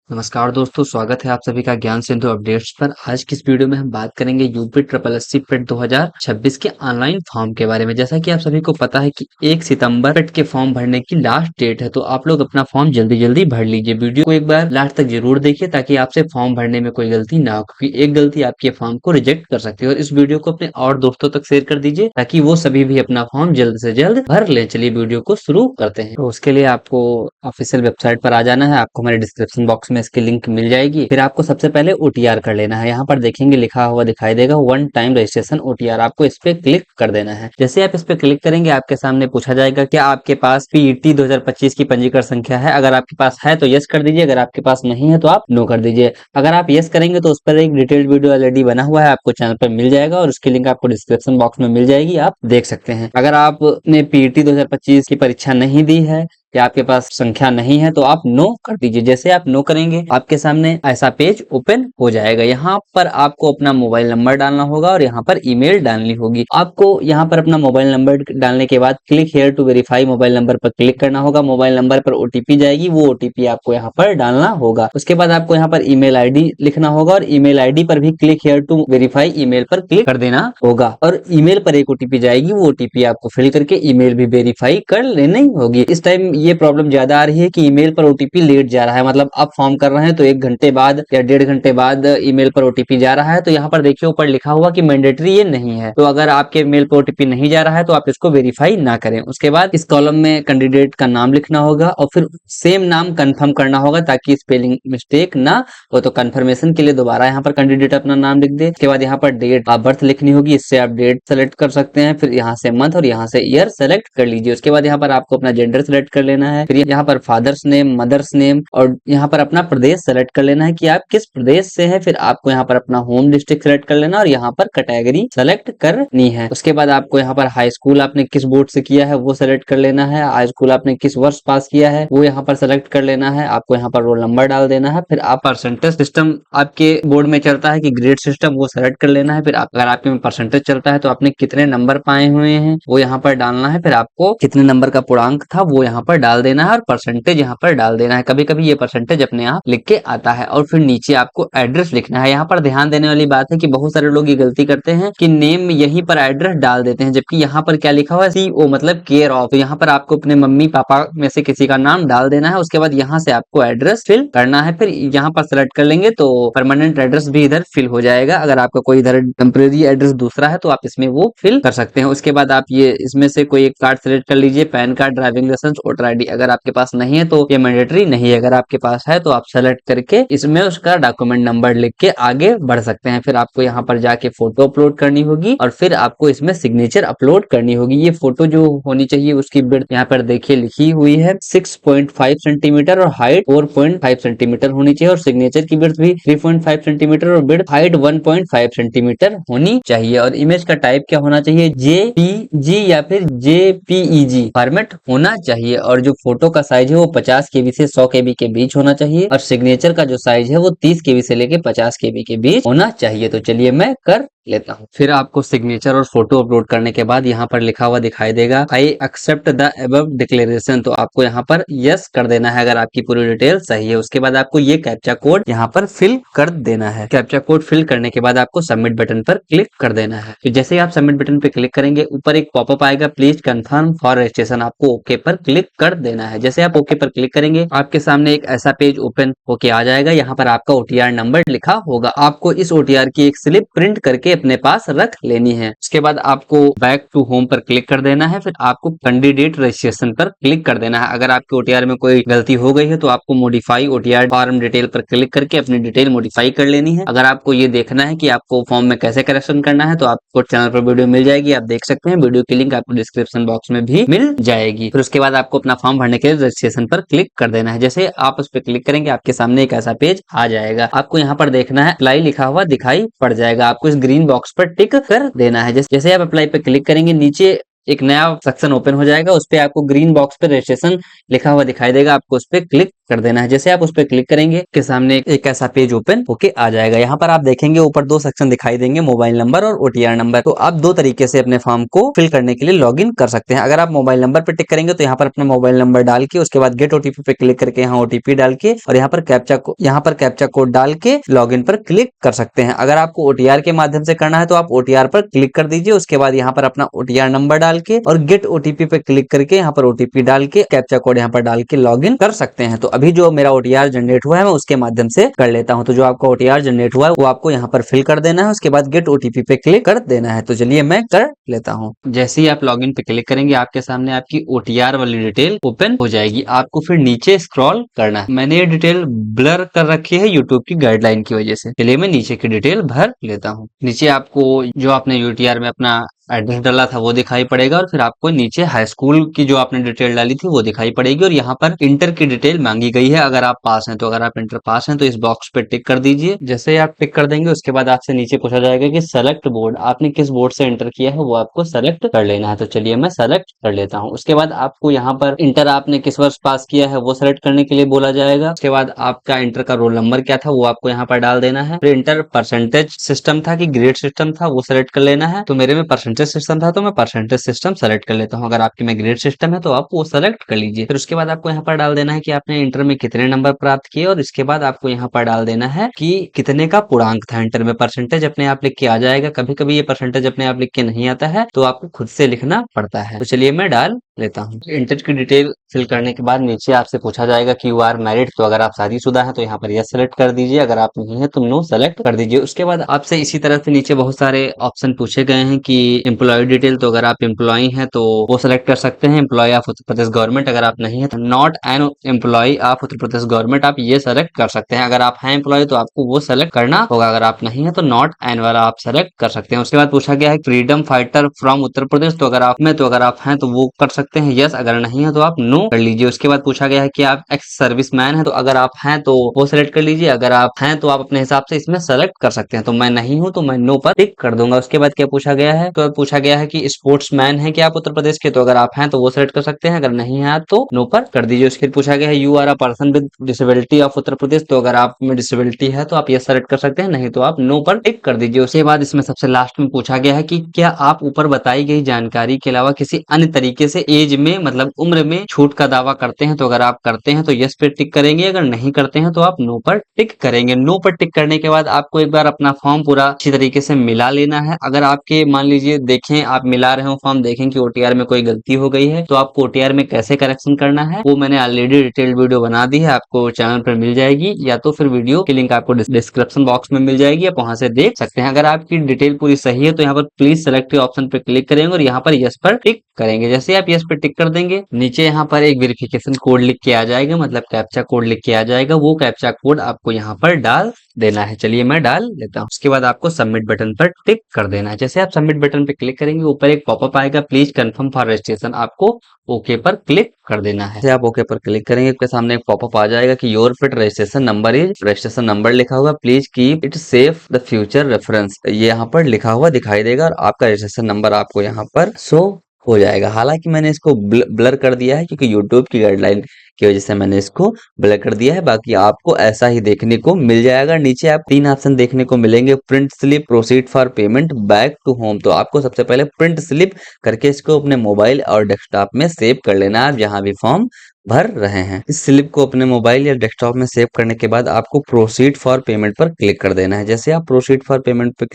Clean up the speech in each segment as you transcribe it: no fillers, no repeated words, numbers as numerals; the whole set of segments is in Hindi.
नमस्कार दोस्तों, स्वागत है आप सभी का ज्ञान सिंधु अपडेट्स पर। आज की इस वीडियो में हम बात करेंगे यूपी ट्रिपल एससी पेट 2026 के ऑनलाइन फॉर्म के बारे में। जैसा कि आप सभी को पता है कि 1 सितंबर पेट के फॉर्म भरने की लास्ट डेट है, तो आप लोग अपना फॉर्म जल्दी जल्दी भर लीजिए। वीडियो को एक बार लास्ट तक जरूर देखिए ताकि आपसे फॉर्म भरने में कोई गलती ना हो, क्योंकि एक गलती आपके फॉर्म को रिजेक्ट कर सकती है। और इस वीडियो को अपने और दोस्तों तक शेयर कर दीजिए ताकि वो सभी भी अपना फॉर्म जल्द से जल्द भर लें। चलिए वीडियो को शुरू करते हैं। तो उसके लिए आपको ऑफिशियल वेबसाइट पर आ जाना है। आपको हमारे डिस्क्रिप्शन बॉक्स में इसकी लिंक मिल जाएगी। फिर आपको सबसे पहले ओटीआर कर लेना है। यहाँ पर देखेंगे लिखा हुआ दिखाई देगा वन टाइम रजिस्ट्रेशन ओटीआर। आपको इस पे क्लिक कर देना है। जैसे आप इस पे क्लिक करेंगे आपके सामने पूछा जाएगा क्या आपके पास पीईटी 2025 की पंजीकरण संख्या है। अगर आपके पास है तो यस कर दीजिए, अगर आपके पास नहीं है तो आप नो कर दीजिए। अगर आप यस करेंगे तो उस पर एक डिटेल्ड वीडियो ऑलरेडी बना हुआ है, आपको चैनल पर मिल जाएगा और उसकी लिंक आपको डिस्क्रिप्शन बॉक्स में मिल जाएगी, आप देख सकते हैं। अगर आपने पीईटी 2025 की परीक्षा नहीं दी है या आपके पास संख्या नहीं है तो आप नो कर दीजिए। जैसे आप नो करेंगे आपके सामने ऐसा पेज ओपन हो जाएगा। यहाँ पर आपको अपना मोबाइल नंबर डालना होगा और यहाँ पर ईमेल डालनी होगी। आपको यहाँ पर अपना मोबाइल नंबर डालने के बाद click here to verify mobile number पर क्लिक करना होगा। मोबाइल नंबर पर ओटीपी जाएगी, वो ओटीपी आपको यहाँ पर डालना होगा। उसके बाद आपको यहाँ पर ईमेल आईडी लिखना होगा और ईमेल आईडी पर भी click here to verify email पर क्लिक कर देना होगा। और ईमेल पर एक ओटीपी जाएगी, वो ओटीपी आपको फिल करके ईमेल भी वेरीफाई कर लेनी होगी। इस टाइम ये प्रॉब्लम ज्यादा आ रही है कि ईमेल पर ओटीपी लेट जा रहा है। मतलब आप फॉर्म कर रहे हैं तो 1 घंटे बाद या 1.5 घंटे बाद ईमेल पर ओटीपी जा रहा है। तो यहाँ पर देखिए ऊपर लिखा हुआ कि मैंडेटरी ये नहीं है। तो अगर आपके मेल पर ओटीपी नहीं जा रहा है तो आप इसको वेरीफाई ना करें। उसके बाद इस कॉलम में कैंडिडेट का नाम लिखना होगा और फिर सेम नाम कंफर्म करना होगा ताकि स्पेलिंग मिस्टेक ना हो। तो कंफर्मेशन के लिए दोबारा यहाँ पर कैंडिडेट अपना नाम लिख दे। उसके बाद यहाँ पर डेट ऑफ बर्थ लिखनी होगी, इससे आप डेट सेलेक्ट कर सकते हैं। फिर यहाँ से मंथ और यहाँ से ईयर सेलेक्ट कर लीजिए। उसके बाद यहाँ पर आपको अपना जेंडर सेलेक्ट कर लेना है। फिर यहाँ पर फादर्स नेम, मदर्स नेम और यहाँ पर अपना प्रदेश सेलेक्ट कर लेना है कि आप किस प्रदेश से हैं। फिर आपको यहाँ पर अपना होम डिस्ट्रिक्ट सेलेक्ट कर लेना और यहाँ पर कैटेगरी सेलेक्ट करनी है। उसके बाद आपको यहाँ पर हाई स्कूल आपने किस बोर्ड से किया है वो सेलेक्ट कर लेना है। हाई स्कूल आपने किस वर्ष पास किया है वो यहाँ पर सेलेक्ट कर लेना है। आपको यहाँ पर रोल नंबर डाल देना है। फिर आप परसेंटेज सिस्टम आपके बोर्ड में चलता है कि ग्रेड सिस्टम, वो सेलेक्ट कर लेना है। फिर अगर आपके में परसेंटेज चलता है तो आपने कितने नंबर पाए हुए हैं वो यहाँ पर डालना है। फिर आपको कितने नंबर का पूर्णांक था वो यहाँ पर डाल देना है और परसेंटेज यहाँ पर डाल देना है। कभी कभी ये परसेंटेज अपने आप लिख के आता है। और फिर नीचे आपको एड्रेस लिखना है। यहाँ पर ध्यान देने वाली बात है कि बहुत सारे लोग ये गलती करते हैं कि नेम में यहीं पर एड्रेस डाल देते हैं, जबकि यहाँ पर क्या लिखा हुआ है सीओ मतलब केयर ऑफ। तो यहाँ पर आपको अपने मम्मी पापा में से किसी का नाम डाल देना है। उसके बाद यहाँ से आपको एड्रेस फिल करना है। फिर यहाँ पर सेलेक्ट कर लेंगे तो परमानेंट एड्रेस भी इधर फिल हो जाएगा। अगर आपका कोई इधर टेम्परेरी एड्रेस दूसरा है तो आप इसमें वो फिल कर सकते हैं। उसके बाद आप ये इसमें से कोई एक कार्ड सेलेक्ट कर लीजिए, PAN card, driving licence, voter ID. अगर आपके पास नहीं है तो ये मैंडेटरी नहीं है। अगर आपके पास है तो आप सेलेक्ट करके इसमें उसका डॉक्यूमेंट नंबर लिख के आगे बढ़ सकते हैं। फिर आपको यहाँ पर जाके फोटो अपलोड करनी होगी और फिर आपको इसमें सिग्नेचर अपलोड करनी होगी। ये फोटो जो होनी चाहिए उसकी विड्थ यहाँ पर देखिए लिखी हुई है 6.5 सेंटीमीटर और हाइट 4.5 सेंटीमीटर होनी चाहिए। और सिग्नेचर की विड्थ भी 3.5 सेंटीमीटर और विड्थ हाइट 1.5 सेंटीमीटर होनी चाहिए। और इमेज का टाइप क्या होना चाहिए, जेपीजी या फिर जेपीईजी फॉर्मेट होना चाहिए। और जो फोटो का साइज है वो 50 केबी से 100 केबी के बीच होना चाहिए। और सिग्नेचर का जो साइज है वो 30 केबी से लेके 50 केबी के बीच होना चाहिए। तो चलिए मैं कर लेता हूँ। फिर आपको सिग्नेचर और फोटो अपलोड करने के बाद यहाँ पर लिखा हुआ दिखाई देगा I accept the above declaration. तो आपको यहाँ पर यस कर देना है अगर आपकी पूरी डिटेल सही है। उसके बाद आपको ये कैप्चा कोड यहाँ पर फिल कर देना है। कैप्चा कोड फिल करने के बाद आपको सबमिट बटन पर क्लिक कर देना है। फिर जैसे ही आप सबमिट बटन पर क्लिक करेंगे ऊपर एक पॉपअप आएगा, प्लीज कंफर्म फॉर रजिस्ट्रेशन। आपको ओके पर क्लिक कर देना है। जैसे आप ओके पर क्लिक करेंगे आपके सामने एक ऐसा पेज ओपन होके आ जाएगा। यहाँ पर आपका ओटीआर नंबर लिखा होगा। आपको इस ओटीआर की एक स्लिप प्रिंट करके अपने पास रख लेनी है। उसके बाद आपको बैक टू होम पर क्लिक कर देना है। फिर आपको कैंडिडेट रजिस्ट्रेशन पर क्लिक कर देना है। अगर आपके ओटीआर में कोई गलती हो गई है तो आपको मॉडिफाई ओटीआर फॉर्म डिटेल पर क्लिक करके अपनी डिटेल मॉडिफाई कर लेनी है। अगर आपको ये देखना है कि आपको फॉर्म में कैसे करेक्शन करना है तो आपको चैनल पर वीडियो मिल जाएगी, आप देख सकते हैं। वीडियो की लिंक आपको डिस्क्रिप्शन बॉक्स में भी मिल जाएगी। फिर उसके बाद आपको अपना फॉर्म भरने के लिए रजिस्ट्रेशन पर क्लिक कर देना है। जैसे आप उस पर क्लिक करेंगे आपके सामने एक ऐसा पेज आ जाएगा। आपको यहाँ पर देखना है अप्लाई लिखा हुआ दिखाई पड़ जाएगा। आपको इस ग्रीन बॉक्स पर टिक कर देना है। जैसे आप अप्लाई पे क्लिक करेंगे नीचे एक नया सेक्शन ओपन हो जाएगा। उस पे आपको ग्रीन बॉक्स पे रजिस्ट्रेशन लिखा हुआ दिखाई देगा, आपको उस पे क्लिक कर देना है। जैसे आप उस पर क्लिक करेंगे के सामने एक ऐसा पेज ओपन होके आ जाएगा। यहाँ पर आप देखेंगे ऊपर दो सेक्शन दिखाई देंगे, मोबाइल नंबर और ओटीआर नंबर। तो आप दो तरीके से अपने फॉर्म को फिल करने के लिए लॉगिन कर सकते हैं। अगर आप मोबाइल नंबर पे टिक करेंगे तो यहाँ पर अपना मोबाइल नंबर डाल के उसके बाद गेट ओटीपी पे क्लिक करके यहाँ ओटीपी डाल के और यहाँ पर कैप्चा कोड डाल के लॉगिन पर क्लिक कर सकते हैं। अगर आपको ओटीआर के माध्यम से करना है तो आप ओटीआर पर क्लिक कर दीजिए। उसके बाद यहाँ पर अपना ओटीआर नंबर डाल के और गेट ओटीपी पे क्लिक करके यहाँ पर ओटीपी डाल के कैप्चा कोड यहाँ पर डाल के लॉगिन कर सकते हैं। तो अभी जो मेरा ओटीआर जनरेट हुआ है मैं उसके माध्यम से कर लेता हूँ। तो जो आपका ओटीआर जनरेट हुआ है वो आपको यहाँ पर फिल कर देना है। उसके बाद गेट ओटीपी पे क्लिक कर देना है। तो चलिए मैं कर लेता हूँ। जैसे ही आप लॉगिन पे क्लिक करेंगे आपके सामने आपकी ओटीआर वाली डिटेल ओपन हो जाएगी। आपको फिर नीचे स्क्रॉल करना है। मैंने ये डिटेल ब्लर कर रखी है यूट्यूब की गाइडलाइन की वजह से। चलिए मैं नीचे की डिटेल भर लेता हूँ। नीचे आपको जो आपने यूटीआर में अपना एड्रेस डाला था वो दिखाई पड़ेगा और फिर आपको नीचे हाई स्कूल की जो आपने डिटेल डाली थी वो दिखाई पड़ेगी और यहाँ पर इंटर की डिटेल मांगी गई है। अगर आप पास हैं तो अगर आप इंटर पास हैं तो इस बॉक्स पे टिक कर दीजिए। जैसे ही आप टिक कर देंगे उसके बाद आपसे नीचे पूछा जाएगा कि सेलेक्ट बोर्ड, आपने किस बोर्ड से इंटर किया है वो आपको सेलेक्ट कर लेना है। तो चलिए मैं सेलेक्ट कर लेता हूँ। उसके बाद आपको यहाँ पर इंटर आपने किस वर्ष पास किया है वो सेलेक्ट करने के लिए बोला जाएगा। उसके बाद आपका इंटर का रोल नंबर क्या था वो आपको यहाँ पर डाल देना है। फिर इंटर परसेंटेज सिस्टम था कि ग्रेड सिस्टम था वो सेलेक्ट कर लेना है। तो मेरे में परसेंटेज सिस्टम था तो मैं परसेंटेज सिस्टम सेलेक्ट कर लेता हूँ। अगर आपके में ग्रेड सिस्टम है तो आप वो सेलेक्ट कर लीजिए। फिर उसके बाद आपको यहाँ पर डाल देना है कि आपने इंटर में कितने नंबर प्राप्त किए और इसके बाद आपको यहाँ पर डाल देना है कि कितने का पूर्णांक था। इंटर में परसेंटेज अपने आप लिख के आ जाएगा। कभी कभी ये परसेंटेज अपने आप लिख के नहीं आता है तो आपको खुद से लिखना पड़ता है। तो चलिए मैं डाल लेता हूँ। इंटर की डिटेल फिल करने के बाद नीचे आपसे पूछा जाएगा कि यू आर मैरिड, तो अगर आप शादीशुदा हैं तो यहाँ पर यस सेलेक्ट कर दीजिए। अगर आप नहीं है तो नो सेलेक्ट कर दीजिए। उसके बाद आपसे इसी तरह से नीचे बहुत सारे ऑप्शन पूछे गए हैं कि एम्प्लॉय डिटेल, तो अगर आप एम्प्लॉय हैं तो वो सेलेक्ट कर सकते हैं। Employ of Uttar Pradesh government, अगर आप नहीं है तो not an employ of Uttar Pradesh government आप ये सेलेक्ट कर सकते हैं। अगर आप हैं एम्प्लॉय तो आपको वो सेलेक्ट करना होगा। अगर आप नहीं है तो नॉट एन वाला आप सेलेक्ट कर सकते हैं। उसके बाद पूछा गया है फ्रीडम फाइटर फ्रॉम उत्तर प्रदेश, तो अगर आप हैं तो वो कर सकते हैं यस, अगर नहीं है तो आप नो कर लीजिए। उसके बाद पूछा गया है कि आप एक्स सर्विस मैन है, तो अगर आप हैं तो वो सेलेक्ट कर लीजिए। अगर आप हैं तो आप अपने हिसाब से इसमें सेलेक्ट कर सकते हैं। तो मैं नहीं हूं तो मैं नो पर टिक कर दूंगा। उसके बाद क्या पूछा गया है, तो पूछा गया है कि स्पोर्ट्स मैन है क्या आप उत्तर प्रदेश के, तो अगर आप हैं तो वो सेलेक्ट कर सकते हैं। अगर नहीं है तो नो पर कर दीजिए। उसके बाद पूछा गया है you are a person with disability of Uttar Pradesh, तो अगर आप में डिसेबिलिटी है तो आप ये सेलेक्ट कर सकते हैं, नहीं तो आप नो पर टिक कर दीजिए। उसके बाद इसमें सबसे लास्ट में पूछा गया है कि क्या आप ऊपर बताई गई जानकारी के अलावा किसी अन्य तरीके से एज में मतलब उम्र में छूट का दावा करते हैं, तो अगर आप करते हैं तो यस पे टिक करेंगे। अगर नहीं करते हैं तो आप नो पर टिक करेंगे। नो पर टिक करने के बाद आपको एक बार अपना फॉर्म पूरा अच्छी तरीके से मिला लेना है। अगर आपके मान लीजिए देखें आप मिला रहे हो फॉर्म, देखें कि ओटीआर में कोई गलती हो गई है तो आपको ओटीआर में कैसे करेक्शन करना है वो मैंने ऑलरेडी डिटेल्ड वीडियो बना दी है, आपको चैनल पर मिल जाएगी या तो फिर वीडियो की लिंक आपको डिस्क्रिप्शन बॉक्स में मिल जाएगी, आप वहां से देख सकते हैं। अगर आपकी डिटेल पूरी सही है तो यहाँ पर प्लीज सेलेक्ट ऑप्शन पे क्लिक करेंगे और यहाँ पर यस पर टिक करेंगे। जैसे आप यस पे टिक कर देंगे नीचे यहाँ पर एक वेरिफिकेशन कोड लिख के आ जाएगा, मतलब कैप्चा कोड लिख के आ जाएगा। वो कैप्चा कोड आपको यहाँ पर डाल देना है। चलिए मैं डाल लेता हूँ। उसके बाद आपको सबमिट बटन पर टिक कर देना है। जैसे आप सबमिट बटन पर क्लिक करेंगे ऊपर एक पॉपअप आएगा, प्लीज कंफर्म फॉर रजिस्ट्रेशन, आपको ओके पर क्लिक कर देना है। जैसे आप ओके पर क्लिक करेंगे आपके सामने एक पॉपअप आ जाएगा कि your fit registration number is, registration number लिखा होगा, please keep it safe the future reference, ये यहाँ पर लिखा हुआ दिखाई देगा और आपका रजिस्ट्रेशन नंबर आपको यहाँ पर शो हो जाएगा। हालांकि मैंने इसको ब्लर कर दिया है क्योंकि यूट्यूब की गाइडलाइन की वजह से मैंने इसको ब्लर कर दिया है, बाकी आपको ऐसा ही देखने को मिल जाएगा। नीचे आप तीन ऑप्शन देखने को मिलेंगे, print slip, proceed for payment, back to home. तो आपको सबसे पहले प्रिंट स्लिप करके इसको अपने मोबाइल और डेस्कटॉप में सेव कर लेना है, आप जहां भी फॉर्म भर रहे हैं। इस स्लिप को अपने मोबाइल या डेस्कटॉप में सेव करने के बाद आपको प्रोसीड फॉर पेमेंट पर क्लिक कर देना है। जैसे आप प्रोसीड फॉर पेमेंट पर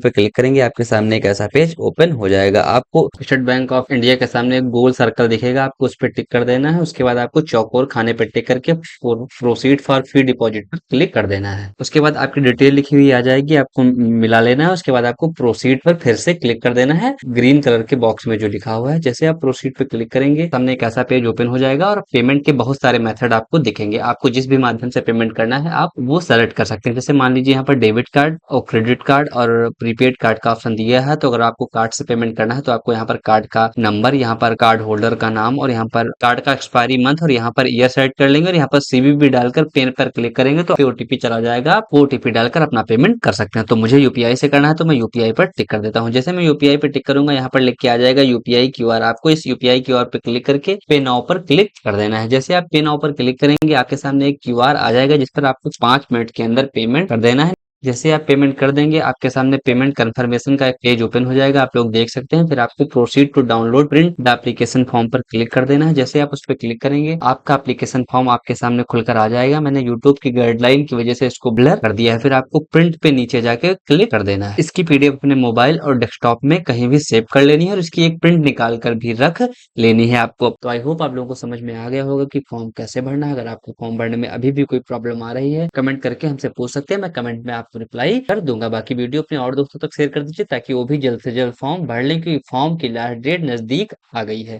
क्लिक करेंगे आपके सामने एक ऐसा पेज ओपन हो जाएगा। आपको स्टेट बैंक ऑफ इंडिया के सामने एक गोल सर्कल दिखेगा, आपको उस पर टिक कर देना है। उसके बाद आपको चौकोर खाने पर टिक करके प्रोसीड फॉर फ्री डिपॉजिट पर क्लिक कर देना है। उसके बाद आपकी डिटेल लिखी हुई आ जाएगी, आपको मिला लेना है। उसके बाद आपको प्रोसीड पर फिर से क्लिक कर देना है ग्रीन कलर के बॉक्स में जो लिखा हुआ है। जैसे आप प्रोसीड पर क्लिक करेंगे सामने एक ऐसा पेज ओपन हो जाएगा और पेमेंट के बहुत सारे मेथड आपको दिखेंगे। आपको जिस भी माध्यम से पेमेंट करना है आप वो सेलेक्ट कर सकते हैं। जैसे मान लीजिए यहाँ पर डेबिट कार्ड और क्रेडिट कार्ड और प्रीपेड कार्ड का ऑप्शन दिया है, तो अगर आपको कार्ड से पेमेंट करना है तो आपको यहाँ पर कार्ड का नंबर, यहाँ पर कार्ड होल्डर का नाम और यहाँ पर कार्ड का एक्सपायरी मंथ और यहाँ पर ईयर सेलेक्ट कर लेंगे और यहाँ पर सीवीवी डालकर पेन पर क्लिक करेंगे तो ओटीपी चला जाएगा। आप ओटीपी डालकर अपना पेमेंट कर सकते हैं। तो मुझे यूपीआई से करना है तो मैं यूपीआई पर टिक कर देता हूँ। जैसे मैं यूपीआई पे टिक करूंगा यहाँ पर लिख के आ जाएगा यूपीआई क्यूआर, आपको इस यूपीआई क्यूआर पे क्लिक करके करके पे नाउ पर क्लिक कर देना है। जैसे आप पे नाउ पर क्लिक करेंगे आपके सामने एक क्यूआर आ जाएगा जिस पर आपको 5 मिनट के अंदर पेमेंट कर देना है। जैसे आप पेमेंट कर देंगे आपके सामने पेमेंट कंफर्मेशन का एक पेज ओपन हो जाएगा, आप लोग देख सकते हैं। फिर आपको proceed to download print the application form पर क्लिक कर देना है। जैसे आप उस पर क्लिक करेंगे आपका एप्लीकेशन फॉर्म आपके सामने खुलकर आ जाएगा। मैंने यूट्यूब की गाइडलाइन की वजह से इसको ब्लर कर दिया है। फिर आपको प्रिंट पे नीचे जाके क्लिक कर देना है। इसकी पीडीएफ अपने मोबाइल और डेस्कटॉप में कहीं भी सेव कर लेनी है और इसकी एक प्रिंट निकाल कर भी रख लेनी है आपको। तो आई होप आप लोगों को समझ में आ गया होगा कि फॉर्म कैसे भरना है। अगर आपको फॉर्म भरने में अभी भी कोई प्रॉब्लम आ रही है कमेंट करके हमसे पूछ सकते हैं, मैं कमेंट में आपको रिप्लाई कर दूंगा। बाकी वीडियो अपने और दोस्तों तक शेयर कर दीजिए ताकि वो भी जल्द से जल्द फॉर्म भर लें, क्योंकि फॉर्म की लास्ट डेट नजदीक आ गई है।